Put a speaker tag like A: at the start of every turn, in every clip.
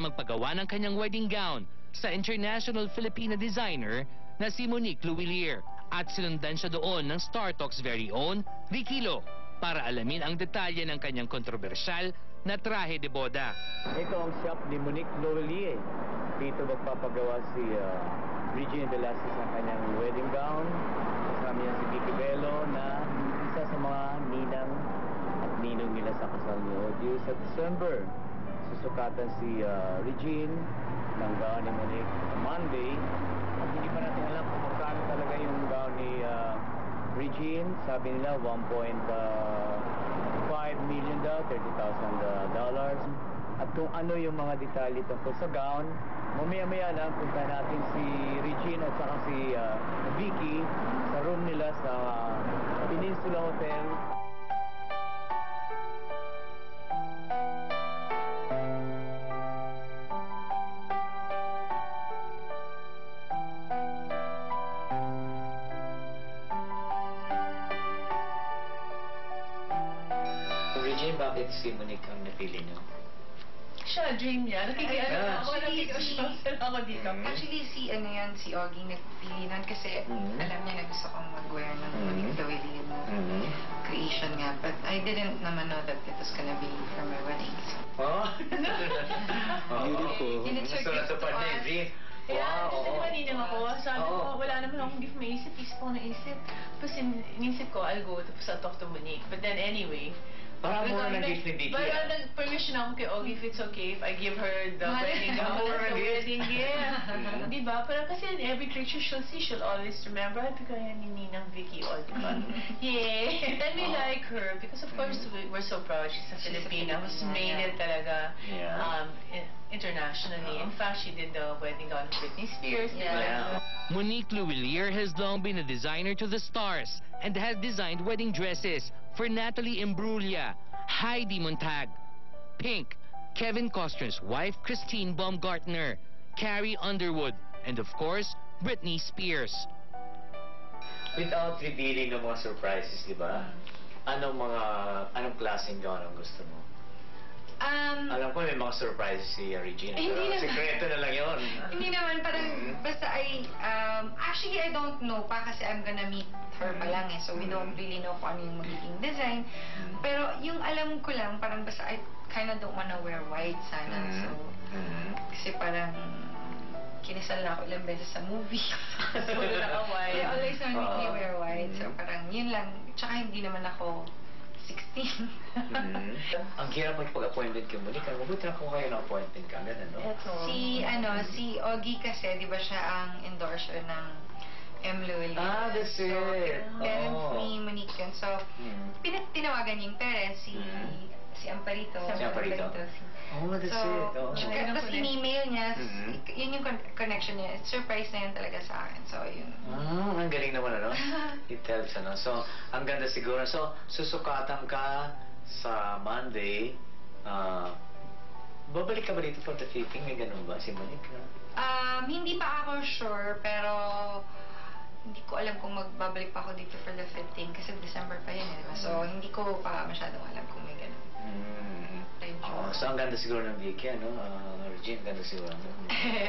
A: magpagawa ng kanyang wedding gown sa international Filipina designer na si Monique Luwilier. At sinundan siya doon ng Star Talk's very own Vicky Lo para alamin ang detalye ng kanyang kontrobersyal na trahe de boda.
B: Ito ang shop ni Monique Luwilier. Dito magpapagawa si Regina Velasquez ng kanyang wedding gown. Kasama niya si Vicky Bello na isa sa mga ninang at ninong nila sa kasal ni Ogie. Sa December, susukatan si Regine ng gown ni Monique Monday. At hindi pa natin alam kung magkano talaga yung gown ni Regine. Sabi nila 1.5 million daw, $30,000. At kung ano yung mga detalye tungkol sa gown, mamaya-maya lang punta natin si Regine at saka si Vicky sa room nila sa Peninsula Hotel.
C: Regine, bakit si Monique ang napili niyo?
D: Siya, dream niya. Nakikiano ako, nakikoshopping ako dito.
E: Actually, si Ogie nagpili nun kasi alam niya na gusto kong mag-wear ng Monique Luwilier creation nga. But I didn't naman know that it was gonna be for my wedding.
C: Oh?
B: Beautiful.
E: And it's so
C: Gusto na
E: cute
C: sa
E: to
C: partner,
E: us.
C: Regine.
D: Kaya, kasi diba ninang ako, sabi ko,
C: Oo.
D: wala naman akong hindi maisip, isip ko naisip. Tapos inisip ko, I'll go, tapos I'll talk to Monique. But then anyway,
C: Parang mura ng gift ni Vicky.
D: Pero nag-permission ako kay Ogie if it's okay if I give her the wedding gown
C: Mura
D: as
C: ng
D: the
C: gift.
D: wedding gift. Diba? Pero kasi in every picture she'll see, she'll always remember, sabi ko yan ni Ninang Vicky, o diba? Yay! And we like her because of course we're so proud. She's a Filipina who's made it talaga internationally. In fact, she did the wedding gown of Britney Spears.
C: Yeah.
A: Monique Luwilier has long been a designer to the stars and has designed wedding dresses for Natalie Imbruglia, Heidi Montag, Pink, Kevin Costner's wife Christine Baumgartner, Carrie Underwood, and of course, Britney Spears.
C: Without revealing ng mga surprises, di ba? Anong klaseng gown ang gusto mo? Alam ko may mga surprises si Regina.
E: Hindi
C: Pero
E: naman.
C: sekreto na lang yun.
E: Hindi naman, parang basta actually I don't know pa kasi I'm gonna meet her pa lang eh. So we don't really know kung ano yung magiging design. Pero yung alam ko lang, parang basta I kinda don't wanna wear white sana. So, kasi parang kinasal na ako ilang beses sa movie. So,
D: naka-white.
E: I always want me wear white. So parang yun lang. Tsaka hindi naman ako 16.
C: Ang hirap magpag-appointment kay Monique. Mabuti na kung kayo na-appointment ka. Ganun, no?
E: Si Ogie kasi, di ba siya ang endorser ng M. Luwilier.
C: Ah, that's it.
E: So, parents
C: Oh.
E: ni Monique yun. So, tinawagan niya yung parents, si Amparito.
C: Si Amparito. Oh, that's
E: So,
C: it. Oh.
E: tapos in-email niya, yun yung connection niya. Surprise na yun talaga sa akin. So, yun.
C: Ang galing naman, ano? It helps, ano? So, ang ganda siguro. So, susukatan ka sa Monday. Babalik ka ba dito for the fitting? May ganun ba si Monique?
E: Hindi pa ako sure, pero hindi ko alam kung magbabalik pa ako dito for the fitting kasi December pa yun, diba? So, hindi ko pa masyadong alam kung may ganun.
C: So, ang ganda siguro ng Vicky, ano? Regine, ganda siguro.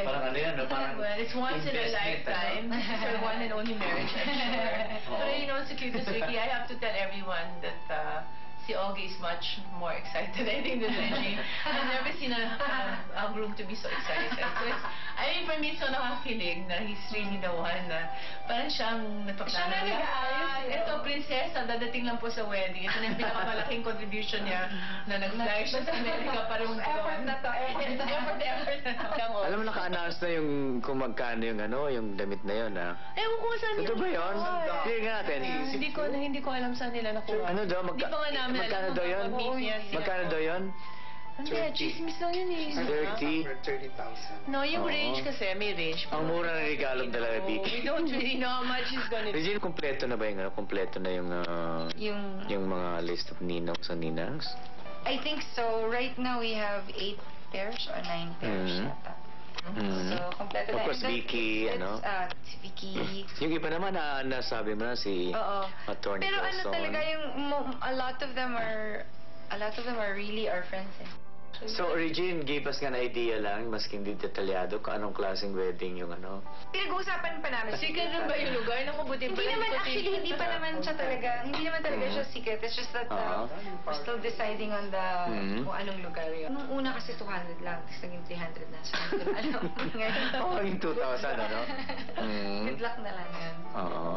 C: Parang ano yan, no? Parang
D: well, it's once in a
C: investment,
D: lifetime.
C: ano?
D: It's her one and only marriage, I'm sure. But you know, it's the cutest Vicky. I have to tell everyone that si Ogie is much more excited, I think, than Regine. I've never seen a groom to be so excited. So it's, I mean, for me, it's so nakakilig na he's really the one na parang siyang
E: Siya
D: napaplano
E: na nag-aayos,
D: Ito, prinsesa, dadating lang po sa wedding. Ito na yung pinakamalaking contribution niya na nag-fly siya sa Amerika para
E: Effort na to, effort na to.
C: Alam mo, naka-announce na yung kung magkano yung ano, yung damit na yun, ha?
D: Ewan ko saan
C: Ito ba yun? Sige nga natin.
D: Hindi ko alam saan nila nakuha.
C: Ano daw?
D: Hindi pa nga namin
C: Magkano
D: alam
C: daw yun?
D: kung mag-meet niya sila.
C: Magkano daw yun?
D: Hindi, chismis lang yun eh.
C: 30?
D: No, yung
C: Oo.
D: range kasi, may range.
C: Ang mura ng regalo talaga, Vicky.
D: We don't really know how much it's gonna be.
C: Regine, kompleto na ba yung ano? Kompleto na yung mga list of ninongs and ninangs?
E: I think so. Right now, we have 8 pairs or 9 pairs yata. So, kompleto
C: Of
E: na.
C: course,
E: And
C: Vicky,
E: that's,
C: ano?
E: Si Vicky.
C: Yung iba naman na nasabi mo na si
E: Oo.
C: Attorney
E: Pero ano
C: Wilson.
E: talaga yung, a lot of them are really our friends eh.
C: So, Regine gave us nga an idea lang, maski hindi detalyado, kung anong klaseng wedding yung ano.
E: Pinag-uusapan pa namin.
D: Secret rin ba yung lugar? Naku, buti pa.
E: Hindi naman, actually, hindi pa naman siya talaga, hindi naman talaga siya secret. It's just that we're still deciding on the, kung anong lugar yun. Nung una kasi 200 lang, tapos naging 300 na. So, hindi ko na alam. Ngayon,
C: Oh, yung 2,000, ano?
E: good luck na lang yan.
C: Oo.